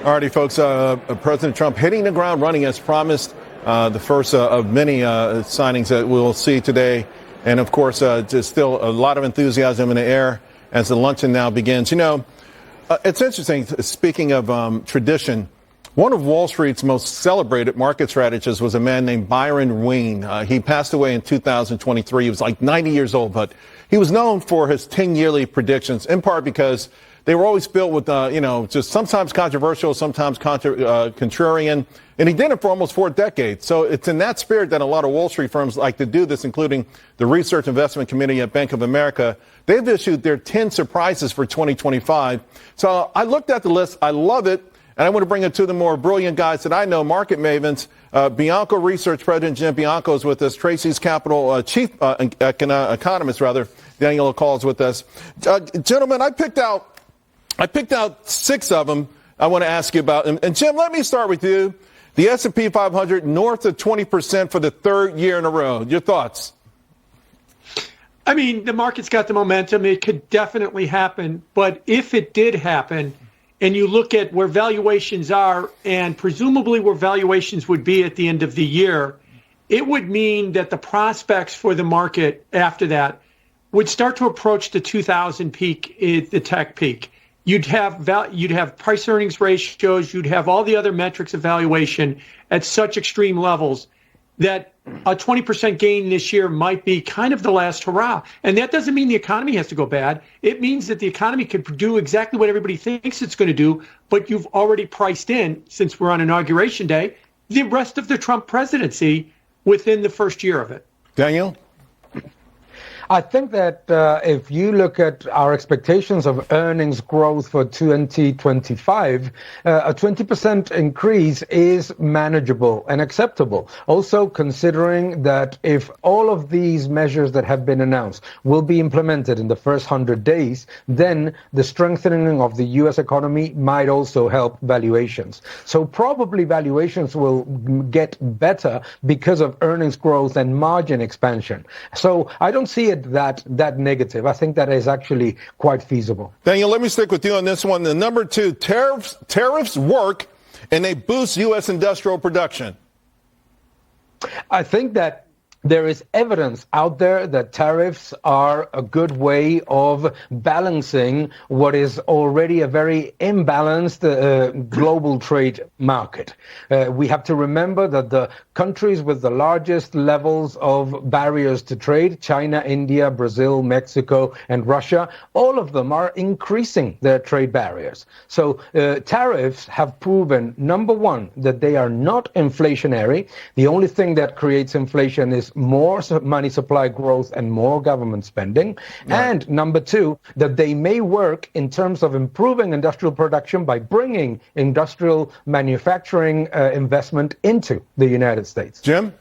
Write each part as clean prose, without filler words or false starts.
All righty, folks. President Trump hitting the ground running as promised. The first of many signings that we'll see today. And, of course, just still a lot of enthusiasm in the air as the luncheon now begins. You know, it's interesting, speaking of tradition, one of Wall Street's most celebrated market strategists was a man named Byron Wayne. He passed away in 2023. He was like 90 years old, but he was known for his 10-yearly predictions, in part because they were always built with, just sometimes controversial, sometimes contrarian. And he did it for almost 4 decades. So it's in that spirit that a lot of Wall Street firms like to do this, including the Research Investment Committee at Bank of America. They've issued their 10 surprises for 2025. So I looked at the list. I love it. And I want to bring it to the more brilliant guys that I know, market mavens. Bianco Research President Jim Bianco is with us. Tracy's Capital Chief Economist, Daniel Lacalle is with us. Gentlemen, I picked out 6 of them I want to ask you about. And Jim, let me start with you. The S&P 500 north of 20% for the 3rd year in a row. Your thoughts? I mean, the market's got the momentum. It could definitely happen. But if it did happen, and you look at where valuations are and presumably where valuations would be at the end of the year, it would mean that the prospects for the market after that would start to approach the 2000 peak, the tech peak. You'd have price earnings ratios, you'd have all the other metrics of valuation at such extreme levels that a 20% gain this year might be kind of the last hurrah. And that doesn't mean the economy has to go bad. It means that the economy could do exactly what everybody thinks it's going to do, but you've already priced in, since we're on Inauguration Day, the rest of the Trump presidency within the first year of it. Daniel? I think that if you look at our expectations of earnings growth for 2025, a 20% increase is manageable and acceptable. Also, considering that if all of these measures that have been announced will be implemented in the first 100 days, then the strengthening of the U.S. economy might also help valuations. So probably valuations will get better because of earnings growth and margin expansion. So I don't see it that negative. I think that is actually quite feasible. Daniel, let me stick with you on this one. The number 2, tariffs work and they boost U.S. industrial production. I think that there is evidence out there that tariffs are a good way of balancing what is already a very imbalanced global trade market. We have to remember that the countries with the largest levels of barriers to trade, China, India, Brazil, Mexico, and Russia, all of them are increasing their trade barriers. So tariffs have proven, number one, that they are not inflationary. The only thing that creates inflation is more money supply growth and more government spending. Right. And number 2, that they may work in terms of improving industrial production by bringing industrial manufacturing investment into the United States. Jim?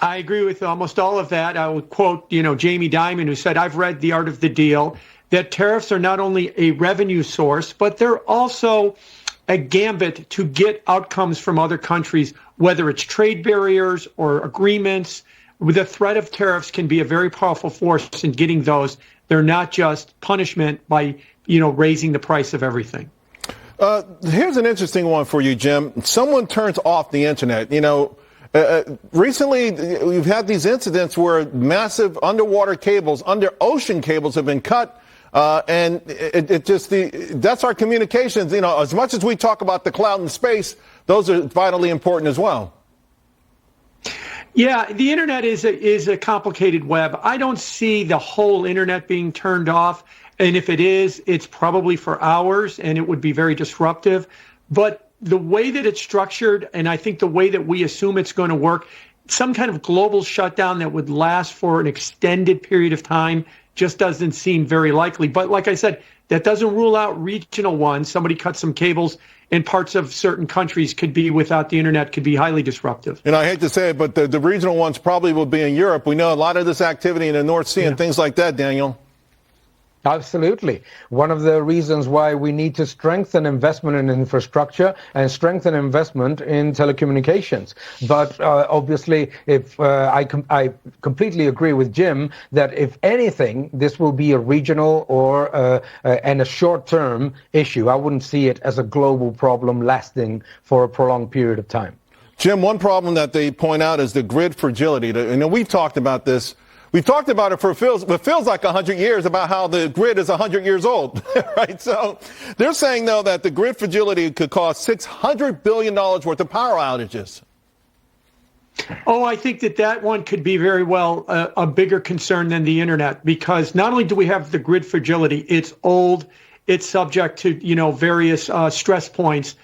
I agree with almost all of that. I would quote, Jamie Dimon, who said, "I've read The Art of the Deal," that tariffs are not only a revenue source, but they're also a gambit to get outcomes from other countries, whether it's trade barriers or agreements. The threat of tariffs can be a very powerful force in getting those. They're not just punishment by, raising the price of everything. Here's an interesting one for you, Jim. Someone turns off the internet. Recently, we've had these incidents where massive underwater cables, ocean cables have been cut. And that's our communications. As much as we talk about the cloud and space, those are vitally important as well. Yeah, the internet is a complicated web. I don't see the whole internet being turned off. And if it is, it's probably for hours and it would be very disruptive. But the way that it's structured, and I think the way that we assume it's going to work, some kind of global shutdown that would last for an extended period of time just doesn't seem very likely. But like I said, that doesn't rule out regional ones. Somebody cut some cables in parts of certain countries could be without the internet, could be highly disruptive. And I hate to say it, but the regional ones probably will be in Europe. We know a lot of this activity in the North Sea and things like that, Daniel. Absolutely. One of the reasons why we need to strengthen investment in infrastructure and strengthen investment in telecommunications. But obviously, if I completely agree with Jim that if anything, this will be a regional or and a short-term issue. I wouldn't see it as a global problem lasting for a prolonged period of time. Jim, one problem that they point out is the grid fragility. And we've talked about this. We've talked about it for what feels like 100 years, about how the grid is 100 years old, right? So they're saying, though, that the grid fragility could cause $600 billion worth of power outages. Oh, I think that one could be very well a bigger concern than the internet, because not only do we have the grid fragility, it's old, it's subject to, various stress points.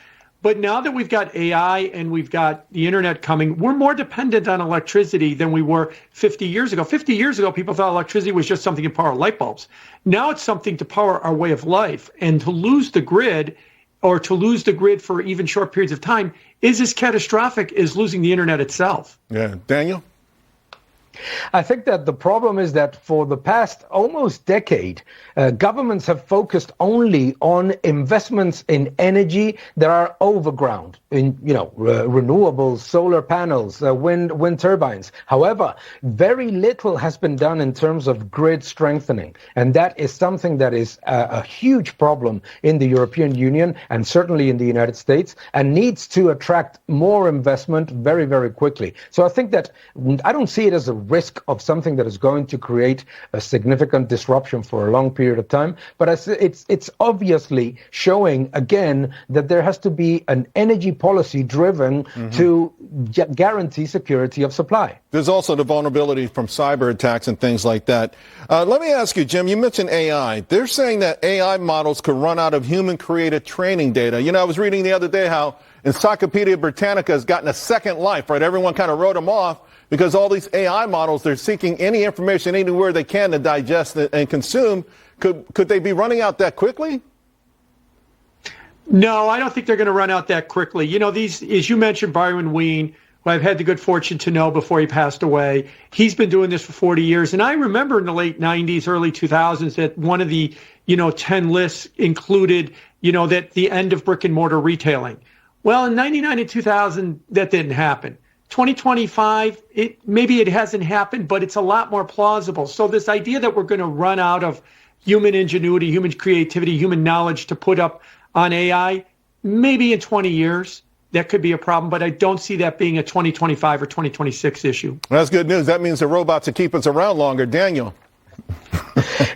But now that we've got AI and we've got the internet coming, we're more dependent on electricity than we were 50 years ago. 50 years ago, people thought electricity was just something to power light bulbs. Now it's something to power our way of life. And to lose the grid, or to lose the grid for even short periods of time, is as catastrophic as losing the internet itself. Yeah. Daniel? I think that the problem is that for the past almost decade, governments have focused only on investments in energy that are overground, in renewables, solar panels, wind turbines. However, very little has been done in terms of grid strengthening, and that is something that is a huge problem in the European Union and certainly in the United States, and needs to attract more investment very, very quickly. So I think that I don't see it as a risk of something that is going to create a significant disruption for a long period of time. But it's obviously showing again that there has to be an energy policy driven to guarantee security of supply. There's also the vulnerability from cyber attacks and things like that. Let me ask you, Jim, you mentioned AI. They're saying that AI models could run out of human-created training data. I was reading the other day how Encyclopedia Britannica has gotten a second life, right? Everyone kind of wrote them off because all these AI models, they're seeking any information anywhere they can to digest and consume. Could they be running out that quickly? No, I don't think they're going to run out that quickly. These, as you mentioned, Byron Wien, who I've had the good fortune to know before he passed away, he's been doing this for 40 years. And I remember in the late 90s, early 2000s, that one of the, 10 lists included, that the end of brick and mortar retailing. Well, in 99 and 2000, that didn't happen. 2025, maybe it hasn't happened, but it's a lot more plausible. So this idea that we're going to run out of human ingenuity, human creativity, human knowledge to put up on AI, maybe in 20 years, that could be a problem, but I don't see that being a 2025 or 2026 issue. That's good news. That means the robots will keep us around longer. Daniel.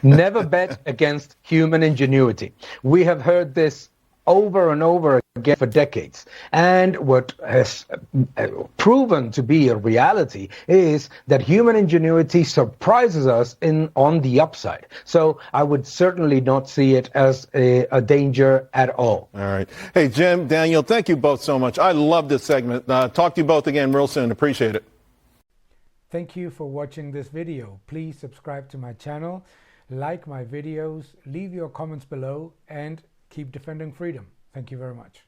Never bet against human ingenuity. We have heard this over and over again for decades. And what has proven to be a reality is that human ingenuity surprises us on the upside. So I would certainly not see it as a danger at all. All right. Hey, Jim, Daniel, thank you both so much. I love this segment. Talk to you both again real soon. Appreciate it. Thank you for watching this video. Please subscribe to my channel, like my videos, leave your comments below, and keep defending freedom. Thank you very much.